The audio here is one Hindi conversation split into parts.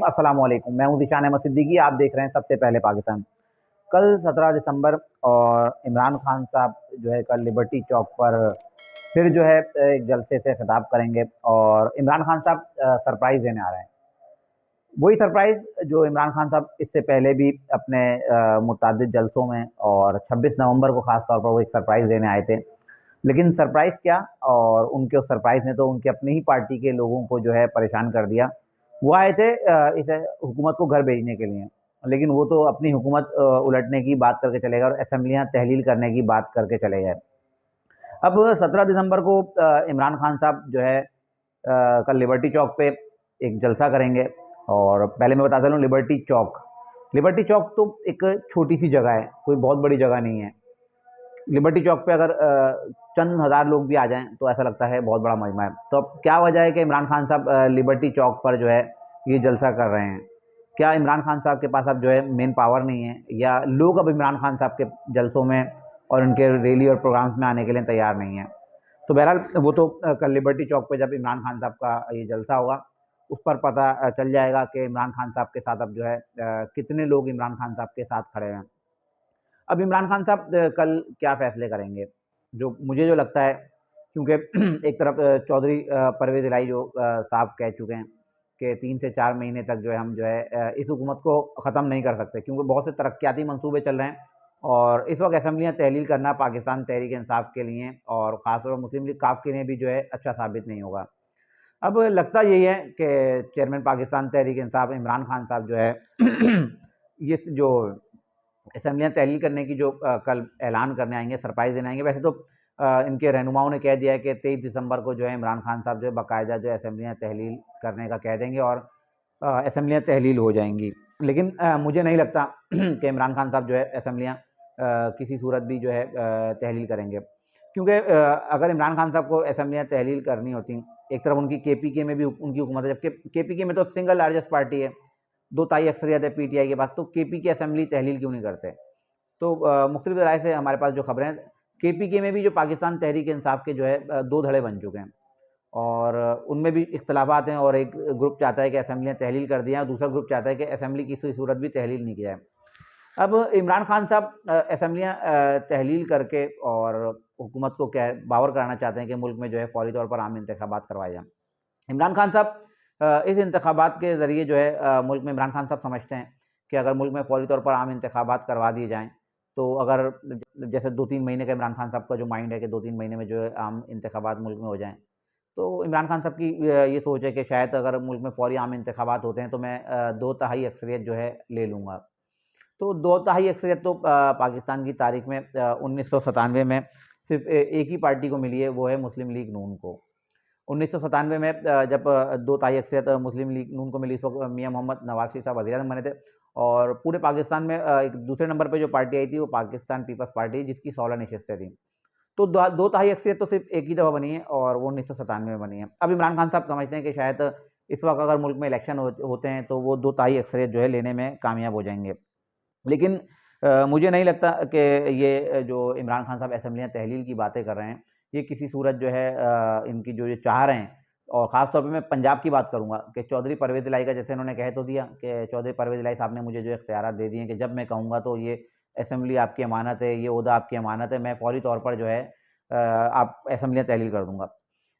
अस्सलाम वालेकुम। मैं हूं ज़ीशान अहमद सिद्दीकी। आप देख रहे हैं सबसे पहले पाकिस्तान। कल 17 दिसंबर और इमरान खान साहब जो है कल लिबर्टी चौक पर फिर जो है एक जलसे से खिताब करेंगे और इमरान खान साहब सरप्राइज़ देने आ रहे हैं। वही सरप्राइज़ जो इमरान खान साहब इससे पहले भी अपने मुतअद्दिद जलसों में और 26 नवंबर को ख़ास तौर पर वो एक सरप्राइज़ देने आए थे। लेकिन सरप्राइज़ क्या, और उनके उस सरप्राइज़ ने तो उनकी अपनी ही पार्टी के लोगों को जो है परेशान कर दिया। वो आए थे इसे हुकूमत को घर भेजने के लिए, लेकिन वो तो अपनी हुकूमत उलटने की बात करके चले गए और असेंबलियाँ तहलील करने की बात करके चले गए। अब 17 दिसंबर को इमरान खान साहब जो है कल लिबर्टी चौक पे एक जलसा करेंगे। और पहले मैं बता दूँ, लिबर्टी चौक तो एक छोटी सी जगह है, कोई बहुत बड़ी जगह नहीं है। लिबर्टी चौक पे अगर चंद हज़ार लोग भी आ जाएं तो ऐसा लगता है बहुत बड़ा मजमा है। तो अब क्या वजह है कि इमरान खान साहब लिबर्टी चौक पर जो है ये जलसा कर रहे हैं? क्या इमरान खान साहब के पास अब जो है मेन पावर नहीं है, या लोग अब इमरान खान साहब के जलसों में और उनके रैली और प्रोग्राम्स में आने के लिए तैयार नहीं है? तो बहरहाल वो तो कल लिबर्टी चौक पे जब इमरान खान साहब का ये जलसा होगा उस पर पता चल जाएगा कि इमरान खान साहब के साथ अब जो है कितने लोग इमरान खान साहब के साथ खड़े हैं। अब इमरान खान साहब कल क्या फ़ैसले करेंगे? जो मुझे जो लगता है, क्योंकि एक तरफ चौधरी परवेज़ इलाही जो साहब कह चुके हैं कि 3 से 4 महीने तक जो है हम जो है इस हुकूमत को ख़त्म नहीं कर सकते, क्योंकि बहुत से तरक्याती मंसूबे चल रहे हैं और इस वक़्त असेंबलियाँ तहलील करना पाकिस्तान तहरीक-ए-इंसाफ के लिए और ख़ासतौर पर मुस्लिम लीग काफ के लिए भी जो है अच्छा साबित नहीं होगा। अब लगता यही है कि चेयरमैन पाकिस्तान तहरीक-ए-इंसाफ इमरान खान साहब जो है ये जो असेंबलियाँ तहलील करने की जो कल ऐलान करने आएँगे, सरप्राइज़ देने आएँगे। वैसे तो इनके रहनुमाओं ने कह दिया है कि 23 दिसंबर को जो है इमरान खान साहब जो है बाकायदा जो है असेंबलियाँ तहलील करने का कह देंगे और असेंबलियाँ तहलील हो जाएँगी। लेकिन मुझे नहीं लगता कि इमरान खान साहब जो है असेंबलियाँ किसी सूरत भी जो है तहलील करेंगे। क्योंकि अगर इमरान खान साहब को असेंबलियाँ तहलील करनी होती, एक तरफ उनकी केपीके में भी उनकी हुकूमत है, जबकि केपीके में तो सिंगल लार्जेस्ट पार्टी है, 2 ताई अक्सरियत है पीटीआई के पास, तो केपी की असेंबली तहलील क्यों नहीं करते? तो मुख्तलिफ राय से हमारे पास जो खबरें हैं, केपीके में भी जो पाकिस्तान तहरीक इंसाफ के जो है 2 धड़े बन चुके हैं और उनमें भी इख्तलाफात हैं और एक ग्रुप चाहता है कि असेंबलियाँ तहलील कर दी जाएँ और दूसरा ग्रुप चाहता है कि असेंबली किसी सूरत भी तहलील नहीं की जाए। अब इमरान खान साहब असेंबलियाँ तहलील करके और हुकूमत को क्या बावर कराना चाहते हैं कि मुल्क में जो है फौरी तौर पर आम इंतखाबात करवाए जाएँ। इमरान खान साहब इस इंतखाबात के ज़रिए जो है मुल्क में इमरान खान साहब समझते हैं कि अगर मुल्क में फौरी तौर पर आम इंतखाबात करवा दिए जाएँ, तो अगर जैसे 2-3 महीने का इमरान खान साहब का जो माइंड है कि 2-3 महीने में जो है आम इंतखाबात मुल्क में हो जाएँ, तो इमरान खान साहब की ये सोच है कि शायद अगर मुल्क में फौरी आम इंतखाबात होते हैं तो मैं 2 तिहाई अक्सरियत जो है ले लूँगा। तो 2 तिहाई अक्सरियत तो पाकिस्तान की तारीख में 1997 में सिर्फ़ एक ही पार्टी को मिली है, वो है मुस्लिम लीग नून को। 1997 में जब 2 ताई अक्सरियत मुस्लिम लीग नून को मिली, इस वक्त मियाँ मोहम्मद नवाज़ शरीफ साहब वज़ीर-ए-आज़म बने थे और पूरे पाकिस्तान में एक दूसरे नंबर पे जो पार्टी आई थी वो पाकिस्तान पीपल्स पार्टी, जिसकी 16 नशिस्तें थीं। तो 2 तिहाई अक्सरियत तो सिर्फ एक ही दफ़ा बनी है और वो 1997 में बनी है। अब इमरान खान साहब समझते हैं कि शायद इस वक्त अगर मुल्क में इलेक्शन होते हैं तो वो 2 तिहाई अक्सरियत जो है लेने में कामयाब हो जाएंगे। लेकिन मुझे नहीं लगता कि ये जो इमरान खान साहब असेंबलियाँ तहलील की बातें कर रहे हैं, ये किसी सूरत जो है इनकी जो ये चाह रहे हैं, और ख़ास तौर पे मैं पंजाब की बात करूँगा कि चौधरी परवेज़ इलाही का जैसे इन्होंने कह तो दिया कि चौधरी परवेज़ इलाही साहब ने मुझे जो इख्तियारात दे दिए हैं कि जब मैं कहूँगा तो ये असेंबली आपकी अमानत है, ये ओहदा आपकी अमानत है, मैं फ़ौरी तौर पर जो है आप असेंबलियाँ तहलील कर दूँगा।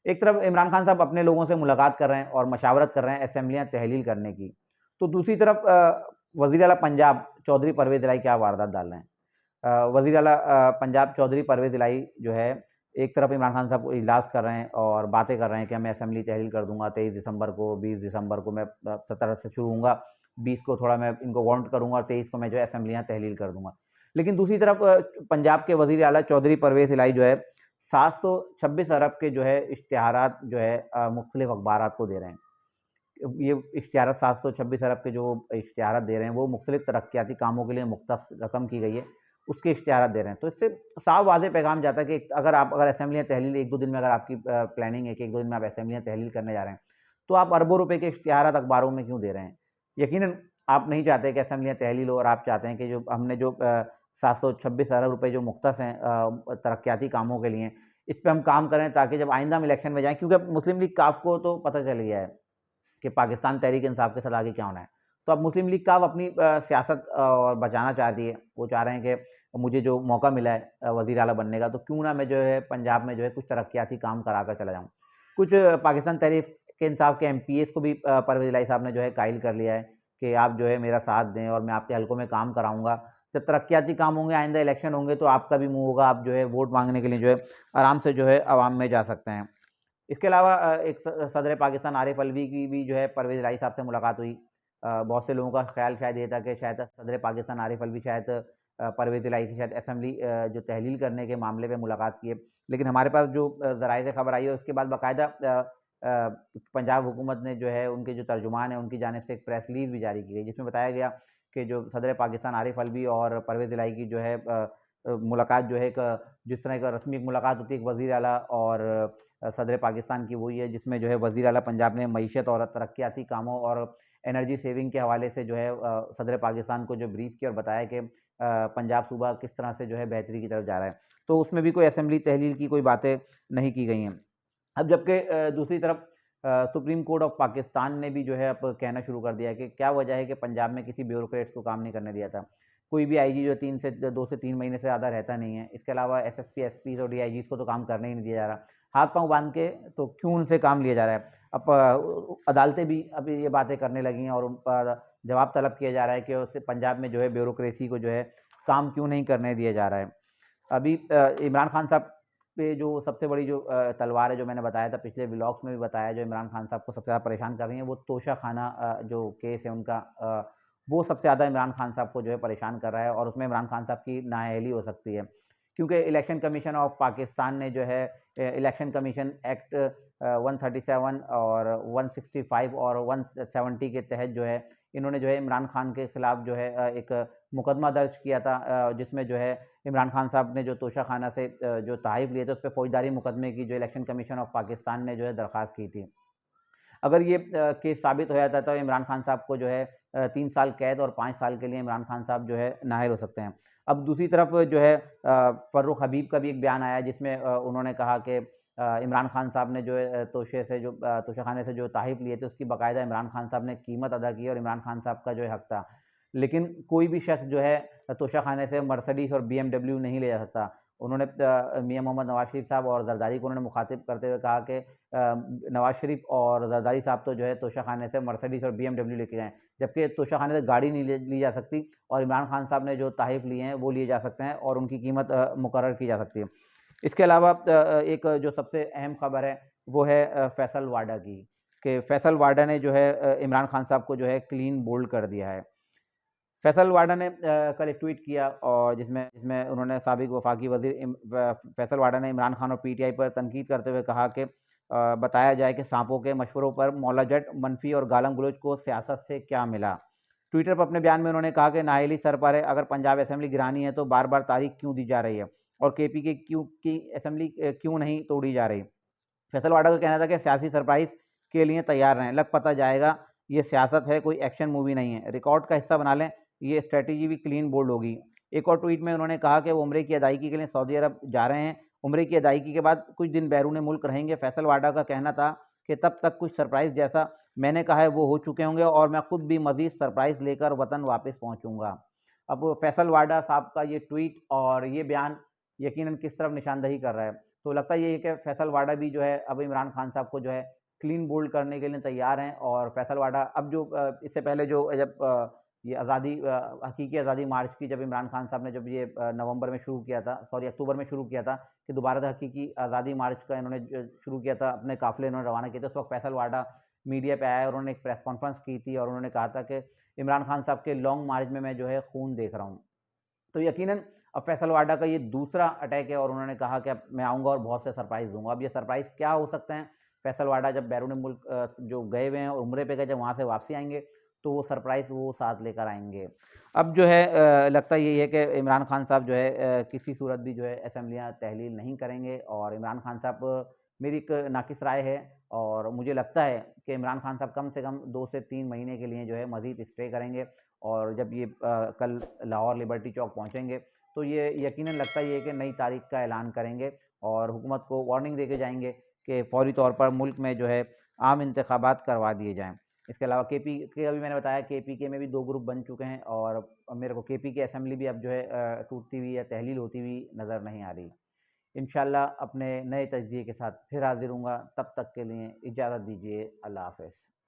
एक तरफ इमरान खान साहब अपने लोगों से मुलाकात कर रहे हैं और मशावरत कर रहे हैं असेंबलियाँ तहलील करने की। तो दूसरी तरफ वज़ीर आला पंजाब चौधरी परवेज़ इलाही क्या वारदात डाल रहे हैं। वज़ीर आला पंजाब चौधरी परवेज़ इलाही जो है एक तरफ इमरान खान साहब को इजलास कर रहे हैं और बातें कर रहे हैं कि मैं असेंबली तहलील कर दूँगा 23 दिसंबर को, 20 दिसंबर को मैं 17 से शुरू होऊँगा, 20 को थोड़ा मैं इनको वार्न करूँगा और 23 को मैं जो है असेंबलियाँ तहलील कर दूँगा। लेकिन दूसरी तरफ पंजाब के वज़ीर आला चौधरी परवेज़ इलाही जो है 726 अरब के जो है इश्तिहारात जो है मुख्तलिफ़ अखबारात को दे रहे हैं। ये इश्तिहारात 726 अरब के जो इश्तिहारात दे रहे हैं वो मुख्तलिफ़ तरक्याती कामों के लिए मुख्तस रकम की गई है, उसके इश्तिहारात दे रहे हैं। तो इससे साफ वाज़ेह पैगाम जाता है कि अगर असेंबलियाँ तहलील 1-2 दिन में अगर आपकी प्लानिंग है कि 1-2 दिन में आप असेंबलियाँ तहलील करने जा रहे हैं, तो आप अरबों रुपए के इश्तिहारात अखबारों में क्यों दे रहे हैं? यकीनन आप नहीं चाहते कि असेंबलियाँ तहलील हो और आप चाहते हैं कि जो हमने जो 726 अरब रुपए जो मुख्तस हैं तरक्याती कामों के लिए, इस पे हम काम करें ताकि जब आइंदा हम इलेक्शन में जाएँ, क्योंकि अब मुस्लिम लीग काफ को तो पता चल गया है कि पाकिस्तान तहरीक इंसाफ के साथ आगे क्या होना है। तो अब मुस्लिम लीग का अब अपनी सियासत और बचाना चाहती है। वो चाह रहे हैं कि मुझे जो मौका मिला है वज़ीर आला बनने का, तो क्यों ना मैं जो है पंजाब में जो है कुछ तरक्याती काम करा कर चला जाऊँ। कुछ पाकिस्तान तहरीक के इंसाफ के एमपीएस को भी परवेज़ इलाही साहब ने जो है कायल कर लिया है कि आप जो है मेरा साथ दें और मैं आपके हलकों में काम कराऊँगा। जब तरक्याती काम होंगे, आइंदा इलेक्शन होंगे, तो आपका भी मुँह होगा, आप जो है वोट माँगने के लिए जो है आराम से जो है अवाम में जा सकते हैं। इसके अलावा एक सदर पाकिस्तान आरिफ अलवी की भी जो है परवेज़ इलाही साहब से मुलाकात हुई। बहुत से लोगों का ख़्याल शायद ये था कि शायद सदर पाकिस्तान आरिफ अलवी शायद परवेज़ इलाही से शायद असेंबली जो तहलील करने के मामले में मुलाकात की है। लेकिन हमारे पास जो ज़राए से खबर आई है, उसके बाद बाकायदा पंजाब हुकूमत ने जो है उनके जो तर्जुमान हैं, उनकी जानिब से एक प्रेस रिलीज़ भी जारी की गई, जिसमें बताया गया कि जो सदर पाकिस्तान आरिफ अलवी और परवेज़ इलाही की जो है मुलाकात जो है एक जिस तरह का रस्मी एक मुलाकात होती है एक वज़ीर आला और सदर पाकिस्तान की, वही है जिसमें जो है वज़ीर आला पंजाब ने मईशत और तरक्याती कामों और एनर्जी सेविंग के हवाले से जो है सदर पाकिस्तान को जो ब्रीफ़ किया और बताया कि पंजाब सूबा किस तरह से जो है बेहतरी की तरफ जा रहा है। तो उसमें भी कोई असेंबली तहलील की कोई बातें नहीं की गई हैं। अब जबकि दूसरी तरफ सुप्रीम कोर्ट ऑफ पाकिस्तान ने भी जो है अब कहना शुरू कर दिया है कि क्या वजह है कि पंजाब में किसी ब्यूरोक्रेट्स को काम नहीं करने दिया था। कोई भी आईजी जो 2 से 3 महीने से ज़्यादा रहता नहीं है। इसके अलावा एसएसपी, एसपीज़ और डीआईजीज़ को तो काम करने ही नहीं दिया जा रहा। हाथ-पाँव बाँध के तो क्यों उनसे काम लिया जा रहा है? अब अदालतें भी अब ये बातें करने लगी हैं और उन पर जवाब तलब किया जा रहा है कि उससे पंजाब में जो है ब्यूरोक्रेसी को जो है काम क्यों नहीं करने दिया जा रहा है। अभी इमरान खान साहब पे जो सबसे बड़ी जो तलवार है, जो मैंने बताया था पिछले व्लॉग्स में भी बताया, जो इमरान खान साहब को सबसे ज़्यादा परेशान कर रही है, वो तोशाखाना जो केस है उनका, वो सबसे ज़्यादा इमरान खान साहब को जो है परेशान कर रहा है और उसमें इमरान खान साहब की नाअहली हो सकती है। क्योंकि इलेक्शन कमीशन ऑफ पाकिस्तान ने जो है इलेक्शन कमीशन एक्ट 137 और 165 और 170 के तहत जो है इन्होंने जो है इमरान खान के खिलाफ जो है एक मुकदमा दर्ज किया था, जिसमें जो है इमरान खान साहब ने जो तोशाखाना से जो तहफ़ लिए थे, उस पे फ़ौजदारी मुकदमे की जो इलेक्शन कमीशन ऑफ पाकिस्तान ने जो है दरख्वास्त की थी। अगर ये केस साबित हो जाता है तो इमरान खान साहब को जो है 3 साल कैद और 5 साल के लिए इमरान खान साहब जो है नाअहल हो सकते हैं। अब दूसरी तरफ जो है फ़र्रुख हबीब का भी एक बयान आया, जिसमें उन्होंने कहा कि इमरान खान साहब ने जो है तोशाखाने से जो तहफ़ लिए थे, उसकी बाकायदा इमरान खान साहब ने कीमत अदा की और इमरान खान साहब का जो है हक़ था। लेकिन कोई भी शख़्स जो है तोशाखाने से मर्सिडीज़ और बीएमडब्ल्यू नहीं ले जा सकता। उन्होंने मियाँ मोहम्मद नवाज़ शरीफ साहब और ज़रदारी को उन्होंने मुखातिब करते हुए कहा कि नवाज़ शरीफ और ज़रदारी साहब तो जो है तोशाखाने से मर्सिडीज़ और बीएमडब्ल्यू लेके गए हैं, जबकि तोशाखाने से गाड़ी नहीं ली जा सकती और इमरान खान साहब ने जो तहफ़ लिए हैं वो लिए जा सकते हैं और उनकी कीमत मुकर्रर की जा सकती है। इसके अलावा एक जो सबसे अहम खबर है वो है फैसल वाडा की, कि फैसल वाडा ने जो है इमरान खान साहब को जो है क्लीन बोल्ड कर दिया है। फैसल वाडा ने कल एक ट्वीट किया और जिसमें जिसमें उन्होंने साबिक वफाकी वज़ीर फैसल वाडा ने इमरान खान और पीटीआई पर तनकीद करते हुए कहा कि बताया जाए कि सांपों के मशवरों पर मौला जट मनफी और गालम गलोच को सियासत से क्या मिला। ट्विटर पर अपने बयान में उन्होंने कहा कि नाअहली सर पर है, अगर पंजाब असेंबली गिरानी है तो बार बार तारीख क्यों दी जा रही है और केपी के क्यों की असेंबली क्यों नहीं तोड़ी जा रही। फैसल वाडा का कहना था कि सियासी सरप्राइज़ के लिए तैयार रहें, लग पता जाएगा, ये सियासत है, कोई एक्शन मूवी नहीं है, रिकॉर्ड का हिस्सा बना लें, ये स्ट्रैटेजी भी क्लीन बोल्ड होगी। एक और ट्वीट में उन्होंने कहा कि वो उम्रे की अदायगी के लिए सऊदी अरब जा रहे हैं, उम्रे की अदायगी के बाद कुछ दिन बैरून मुल्क रहेंगे। फैसल वाडा का कहना था कि तब तक कुछ सरप्राइज़ जैसा मैंने कहा है वो हो चुके होंगे और मैं खुद भी मज़ीद सरप्राइज़ लेकर वतन वापस पहुँचूँगा। अब फैसल वाडा साहब का ये ट्वीट और ये बयान यकीनन किस तरफ निशानदही कर रहा है। तो लगता ये है कि फैसल वाडा भी जो है अब इमरान खान साहब को जो है क्लीन बोल्ड करने के लिए तैयार हैं और फैसल वाडा अब जो इससे पहले जो जब ये हकीकी आज़ादी मार्च की जब इमरान खान साहब ने जब ये नवंबर में शुरू किया था, सॉरी अक्टूबर में शुरू किया था कि दोबारा से हकीकी आज़ादी मार्च का इन्होंने शुरू किया था, अपने काफ़िले इन्होंने रवाना किए थे, उस वक्त फैसल वाडा मीडिया पे आया और उन्होंने एक प्रेस कॉन्फ्रेंस की थी और उन्होंने कहा था कि इमरान खान साहब के लॉन्ग मार्च में मैं जो है खून देख रहा हूँ। तो यकीनन अब फैसल वाडा का ये दूसरा अटैक है और उन्होंने कहा कि अब मैं आऊँगा और बहुत से सरप्राइज़ दूँगा। अब ये सरप्राइज़ क्या हो सकते हैं? फैसल वाडा जब बैरून मुल्क जो गए हुए हैं और उम्रे पे गए, जब वहाँ से वापसी आएँगे, तो वो सरप्राइज़ वो साथ लेकर आएँगे। अब जो है लगता यही है कि इमरान खान साहब जो है किसी सूरत भी जो है असेंबलियाँ तहलील नहीं करेंगे और इमरान खान साहब मेरी एक नाक़िस राय है और मुझे लगता है कि इमरान खान साहब कम से कम 2 से 3 महीने के लिए जो है मज़ीद स्टे करेंगे और जब ये कल लाहौर लिबर्टी चौक पहुँचेंगे, तो ये यकीनन लगता ये है कि नई तारीख का ऐलान करेंगे और हुकूमत को वार्निंग देके जाएँगे कि फ़ौरी तौर पर मुल्क में जो है आम इंतखाबात करवा दिए जाएँ। इसके अलावा केपी के अभी मैंने बताया केपी के में भी 2 ग्रुप बन चुके हैं और मेरे को केपी की असेंबली भी अब जो है टूटती हुई या तहलील होती हुई नज़र नहीं आ रही। इंशाल्लाह अपने नए तजिए के साथ फिर हाज़िर हूँगा, तब तक के लिए इजाज़त दीजिए। अल्लाह हाफ़िज़।